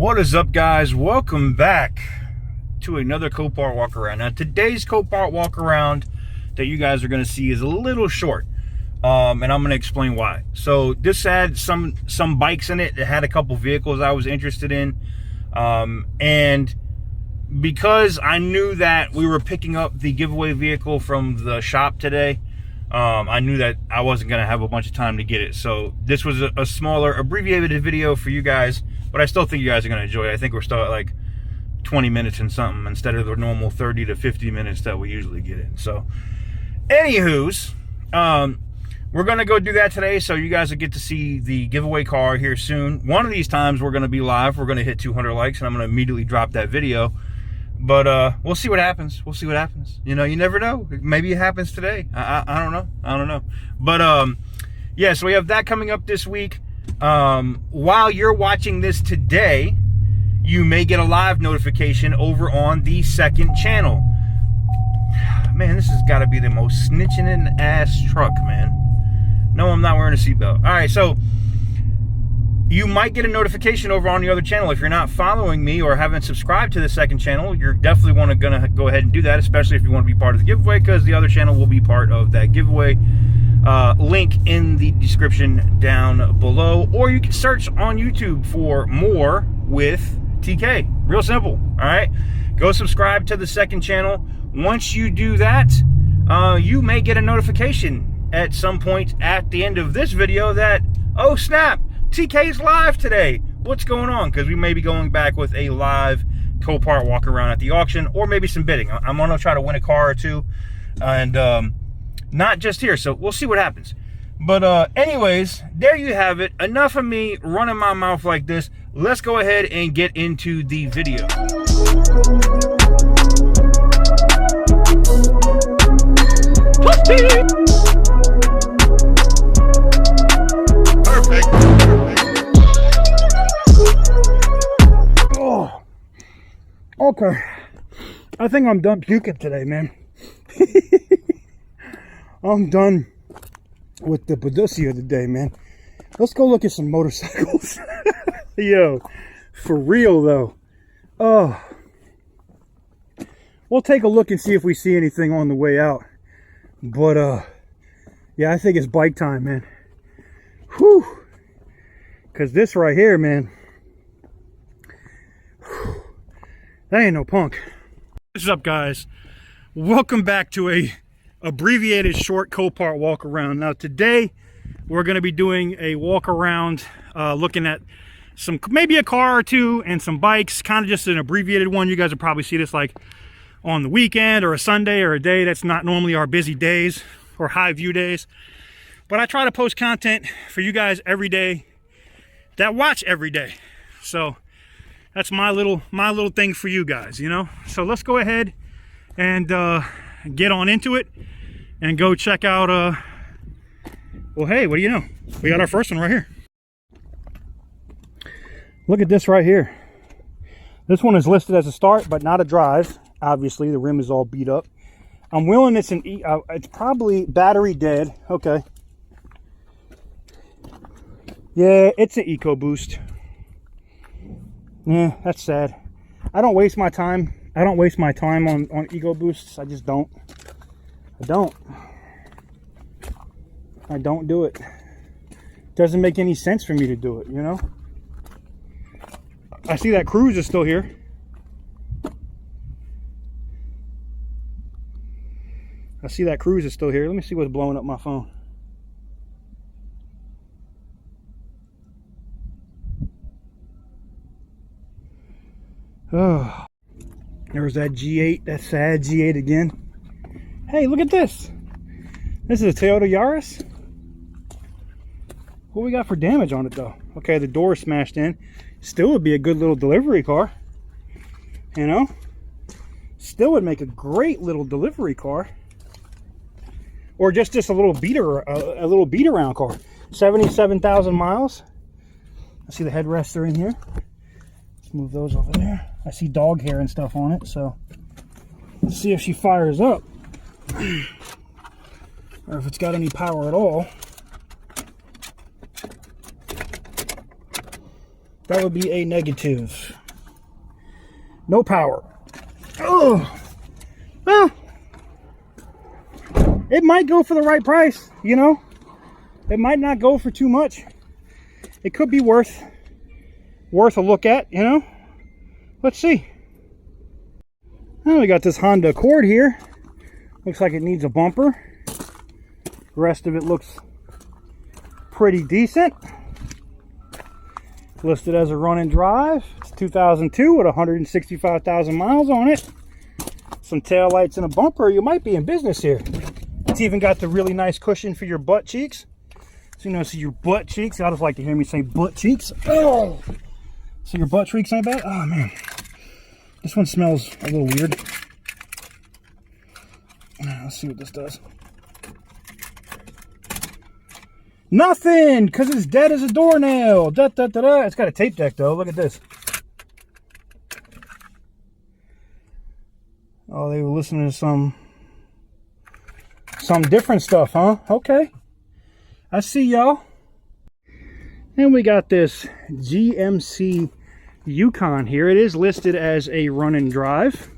What is up, guys? Welcome back to another Copart Walk Around. Now, today's Copart Walk Around that you guys are going to see is a little short, and I'm going to explain why. So this had some bikes in it. It had a couple vehicles I was interested in, and because I knew that we were picking up the giveaway vehicle from the shop today, I knew that I wasn't going to have a bunch of time to get it. So this was a smaller, abbreviated video for you guys, but I still think you guys are going to enjoy it. I think we're still at like 20 minutes and something instead of the normal 30 to 50 minutes that we usually get in. So, anywho's, we're going to go do that today, so you guys will get to see the giveaway car here soon. One of these times we're going to be live. We're going to hit 200 likes, and I'm going to immediately drop that video. But we'll see what happens. We'll see what happens. You know, you never know. Maybe it happens today. I don't know. I don't know. But yeah, so we have that coming up this week. While you're watching this today, you may get a live notification over on the second channel. Man, this has got to be the most snitching in the ass truck, man. No, I'm not wearing a seatbelt. All right, so you might get a notification over on the other channel. If you're not following me or haven't subscribed to the second channel, you're definitely gonna go ahead and do that, especially if you want to be part of the giveaway, because the other channel will be part of that giveaway. Link in the description down below, or you can search on YouTube for More with TK. Real simple. All right, go subscribe to the second channel. Once you do that, you may get a notification at some point at the end of this video that, oh snap, TK's live today. What's going on? Because we may be going back with a live Copart walk around at the auction, or maybe some bidding. I'm gonna try to win a car or two, and not just here, so we'll see what happens. But anyways, there you have it. Enough of me running my mouth like this. Let's go ahead and get into the video. Perfect. Oh, okay. I think I'm done puking today, man. I'm done with the Badusi of the day, man. Let's go look at some motorcycles. Yo, for real though. Oh, we'll take a look and see if we see anything on the way out. But yeah, I think it's bike time, man. Whew. Because this right here, man, whew, that ain't no punk. What's up, guys? Welcome back to a abbreviated short Copart walk around. Now today we're going to be doing a walk around, looking at maybe a car or two and some bikes, kind of just an abbreviated one. You guys will probably see this like on the weekend or a Sunday or a day that's not normally our busy days or high view days. But I try to post content for you guys every day that watch every day. So that's my little thing for you guys, you know. So let's go ahead and get on into it and go check out well, hey, what do you know, we got our first one right here. Look at this right here. This one is listed as a start but not a drive. Obviously the rim is all beat up. I'm willing it's it's probably battery dead. Okay, yeah, it's an EcoBoost. Yeah, that's sad. I don't waste my time on EcoBoosts. I just don't. I don't do it. Doesn't make any sense for me to do it, you know? I see that Cruise is still here. Let me see what's blowing up my phone. Oh. There's that G8, that sad G8 again. Hey, look at this. This is a Toyota Yaris. What we got for damage on it though? Okay, the door is smashed in. Still would be a good little delivery car. You know? Still would make a great little delivery car. Or just a little a little beat around car. 77,000 miles. I see the headrests are in here. Let's move those over there. I see dog hair and stuff on it, so let's see if she fires up or if it's got any power at all. That would be a negative. No power. Oh, well, it might go for the right price, you know. It might not go for too much. It could be worth a look at, you know. Let's see. Well, we got this Honda Accord here. Looks like it needs a bumper. The rest of it looks pretty decent. Listed as a run and drive. It's 2002 with 165,000 miles on it. Some tail lights and a bumper. You might be in business here. It's even got the really nice cushion for your butt cheeks. So you know, see your butt cheeks. I just like to hear me say butt cheeks. Oh, so your butt cheeks ain't bad. Oh man, this one smells a little weird. Let's see what this does. Nothing, because it's dead as a doornail. Da, da, da, da. It's got a tape deck though. Look at this. Oh, they were listening to some different stuff, huh? Okay. I see y'all. And we got this GMC Yukon here. It is listed as a run and drive.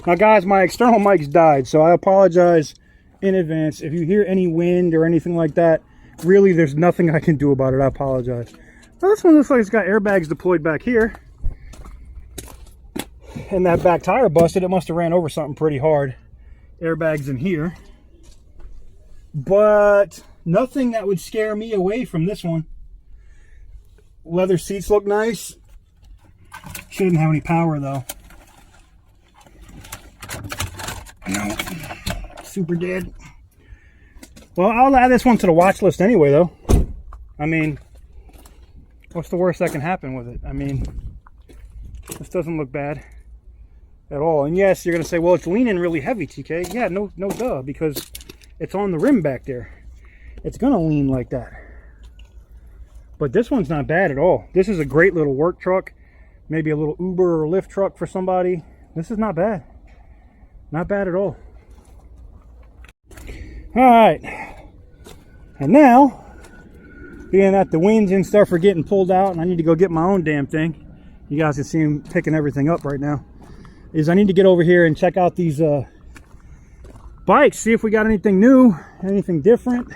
Now guys, my external mic's died, so I apologize in advance. If you hear any wind or anything like that, really there's nothing I can do about it. I apologize. Well, this one looks like it's got airbags deployed back here. And that back tire busted. It must have ran over something pretty hard. Airbags in here. But nothing that would scare me away from this one. Leather seats look nice. Shouldn't have any power though. No. Super dead. Well, I'll add this one to the watch list anyway though. I mean, what's the worst that can happen with it? I mean, this doesn't look bad at all. And yes, you're going to say, well, it's leaning really heavy, TK. Yeah, no duh, because it's on the rim back there. It's going to lean like that. But this one's not bad at all. This is a great little work truck. Maybe a little Uber or Lyft truck for somebody. This is not bad. Not bad at all. All right. And now, being that the wings and stuff are getting pulled out and I need to go get my own damn thing. You guys can see him picking everything up right now. I need to get over here and check out these bikes, see if we got anything new, anything different.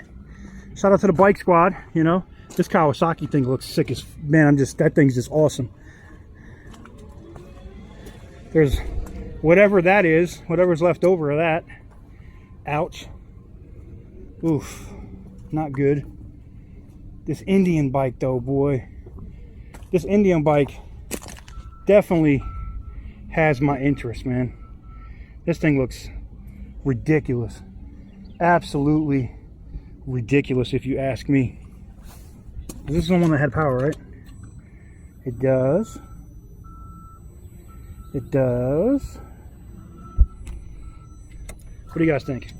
Shout out to the bike squad, you know. This Kawasaki thing looks sick as, man, that thing's just awesome. There's whatever that is, whatever's left over of that. Ouch. Oof, not good. This Indian bike though, boy. This Indian bike definitely has my interest, man. This thing looks ridiculous. Absolutely ridiculous if you ask me. This is the one that had power, right? It does. It does. What do you guys think?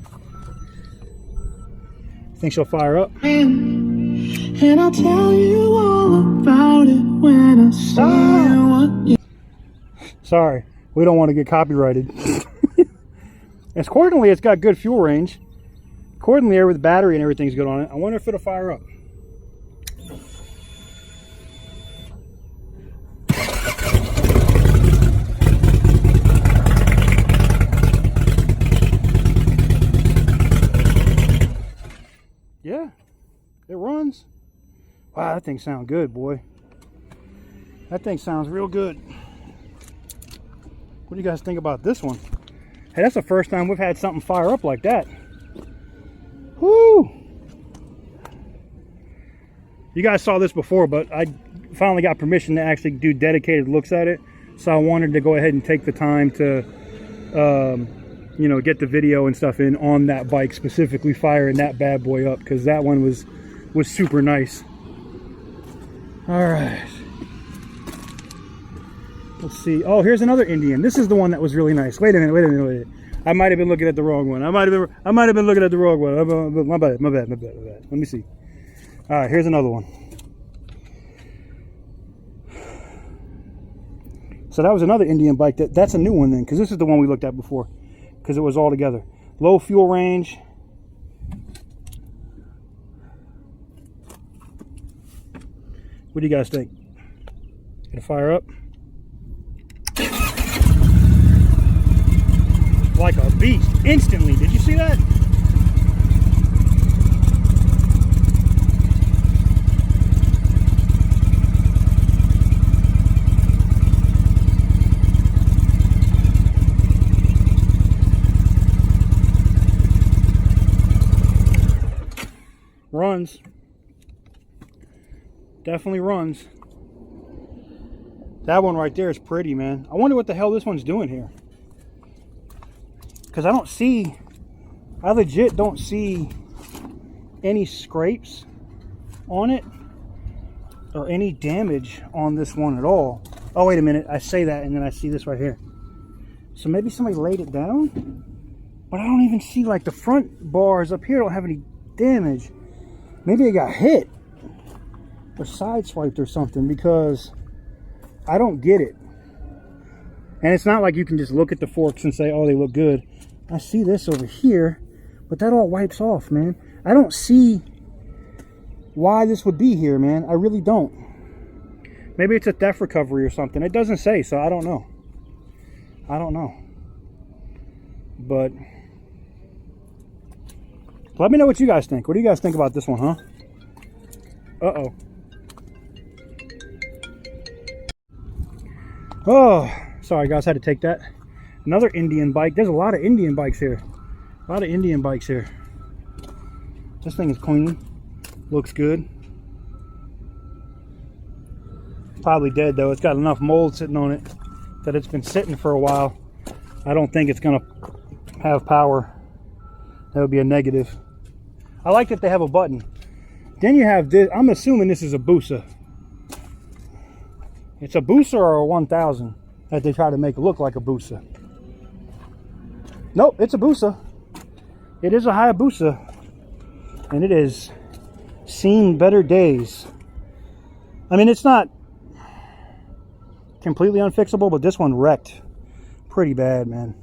Think she'll fire up? And I'll tell you all about it when I see you. Sorry, we don't want to get copyrighted. It's accordingly, it's got good fuel range. Accordingly, with the battery and everything's good on it. I wonder if it'll fire up. Yeah, it runs. Wow, that thing sounds good, boy. That thing sounds real good. What do you guys think about this one? Hey, that's the first time we've had something fire up like that. Whoo! You guys saw this before, but I finally got permission to actually do dedicated looks at it. So I wanted to go ahead and take the time to, you know, get the video and stuff in on that bike, specifically firing that bad boy up, because that one was super nice. All right. Let's see. Oh, here's another Indian. This is the one that was really nice. Wait a minute. I might have been looking at the wrong one. I might have been looking at the wrong one. My bad. Let me see. All right, here's another one. So that was another Indian bike. That's a new one then, because this is the one we looked at before, because it was all together. Low fuel range. What do you guys think? Get a fire up. Like a beast, instantly. Did you see that? Runs. Definitely runs. That one right there is pretty, man. I wonder what the hell this one's doing here. Because I legit don't see any scrapes on it or any damage on this one at all. Oh, wait a minute. I say that and then I see this right here. So maybe somebody laid it down, but I don't even see, like, the front bars up here don't have any damage. Maybe it got hit or sideswiped or something, because I don't get it. And it's not like you can just look at the forks and say, oh, they look good. I see this over here, but that all wipes off, man. I don't see why this would be here, man. I really don't. Maybe it's a theft recovery or something. It doesn't say, so I don't know. I don't know. But let me know what you guys think. What do you guys think about this one, huh? Uh-oh. Oh, sorry guys, had to take that. Another Indian bike. There's a lot of Indian bikes here. A lot of Indian bikes here. This thing is clean. Looks good. Probably dead though. It's got enough mold sitting on it that it's been sitting for a while. I don't think it's gonna have power. That would be a negative. I like that they have a button. Then you have this. I'm assuming this is a Busa. It's a Busa or a 1000 that they try to make look like a Busa. Nope, it's a Busa. It is a Hayabusa. And it has seen better days. I mean, it's not completely unfixable, but this one wrecked pretty bad, man.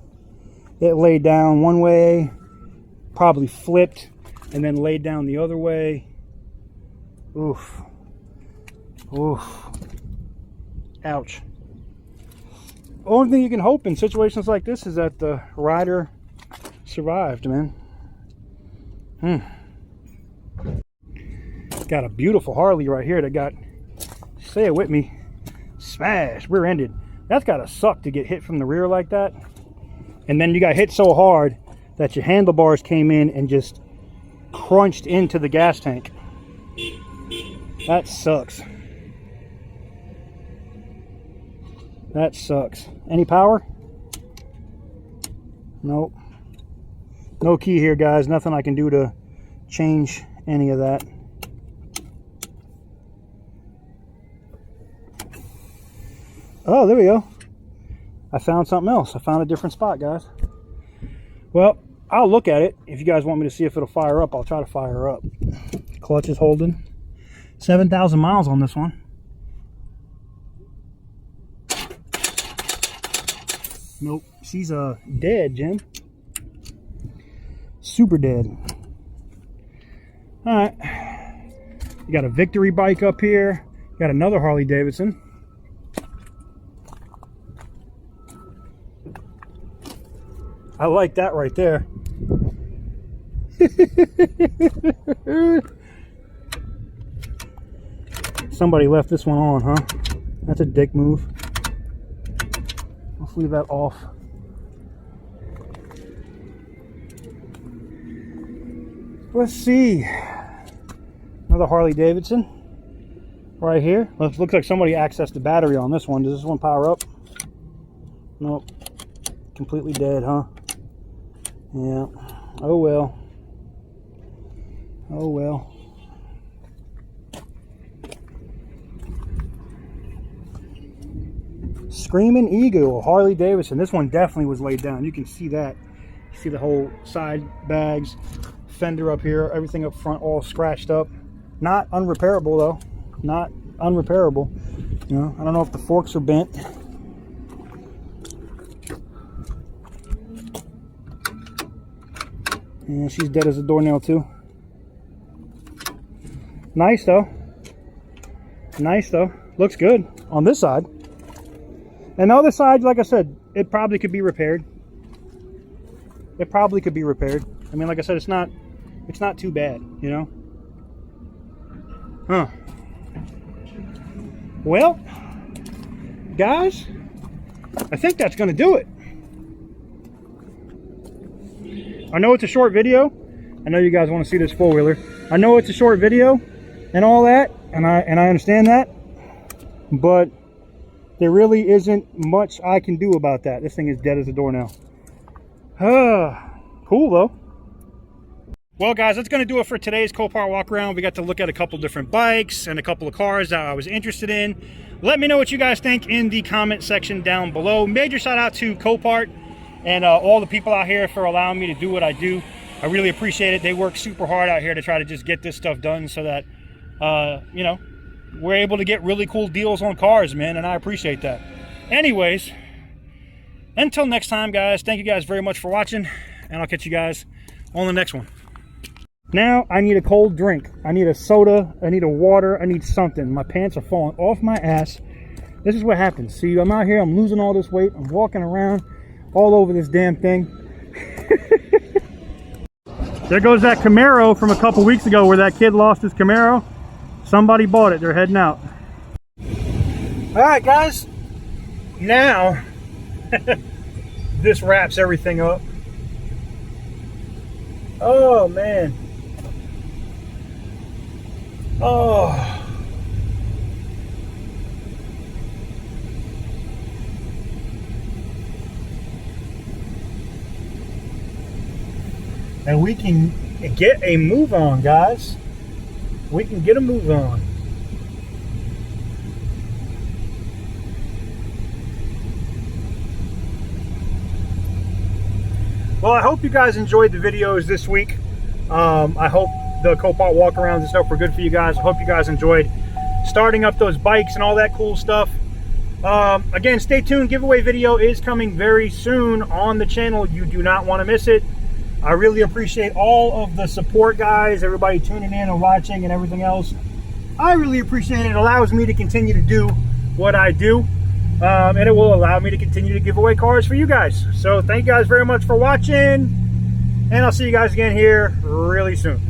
It laid down one way, probably flipped, and then laid down the other way. Oof. Oof. Ouch. Only thing you can hope in situations like this is that the rider survived, man. Got a beautiful Harley right here that got, say it with me, smashed, rear-ended. That's gotta suck to get hit from the rear like that. And then you got hit so hard that your handlebars came in and just crunched into the gas tank. That sucks. That sucks. Any power? Nope. No key here, guys. Nothing I can do to change any of that. Oh, there we go. I found something else. I found a different spot, guys. Well, I'll look at it. If you guys want me to see if it'll fire up, I'll try to fire her up. Clutch is holding. 7,000 miles on this one. Nope, she's dead, Jim. Super dead. All right, you got a Victory bike up here. You got another Harley Davidson. I like that right there. Somebody left this one on, huh? That's a dick move. Let's leave that off. Let's see. Another Harley Davidson right here. Looks like somebody accessed the battery on this one. Does this one power up? Nope. Completely dead, huh? Yeah. Oh well. Oh well. Screaming Eagle, Harley Davidson. This one definitely was laid down. You can see that. You see the whole side bags, fender up here, everything up front all scratched up. Not unrepairable though. Not unrepairable. You know, I don't know if the forks are bent. Yeah, she's dead as a doornail too. Nice though. Nice though. Looks good on this side. And the other side, like I said, it probably could be repaired. It probably could be repaired. I mean, like I said, it's not too bad, you know? Huh. Well, guys, I think that's going to do it. I know it's a short video. I know you guys want to see this four-wheeler. I know it's a short video and all that, and I understand that, but there really isn't much I can do about that. This thing is dead as a doornail. Cool though. Well guys, that's going to do it for today's Copart walk around. We got to look at a couple different bikes and a couple of cars that I was interested in. Let me know what you guys think in the comment section down below. Major shout out to Copart and all the people out here for allowing me to do what I do. I really appreciate it. They work super hard out here to try to just get this stuff done so that, you know, we're able to get really cool deals on cars, man, and I appreciate that. Anyways, until next time, guys, thank you guys very much for watching, and I'll catch you guys on the next one. Now, I need a cold drink. I need a soda. I need a water. I need something. My pants are falling off my ass. This is what happens. See, I'm out here. I'm losing all this weight. I'm walking around all over this damn thing. There goes that Camaro from a couple weeks ago where that kid lost his Camaro. Somebody bought it. They're heading out. All right, guys. Now, this wraps everything up. Oh, man. Oh. And we can get a move on, guys. We can get a move on. Well, I hope you guys enjoyed the videos this week. I hope the Copart walk arounds and stuff were good for you guys. I hope you guys enjoyed starting up those bikes and all that cool stuff. Again, stay tuned. Giveaway video is coming very soon on the channel. You do not want to miss it. I really appreciate all of the support, guys. Everybody tuning in and watching and everything else. I really appreciate it. It allows me to continue to do what I do. And it will allow me to continue to give away cars for you guys. So thank you guys very much for watching. And I'll see you guys again here really soon.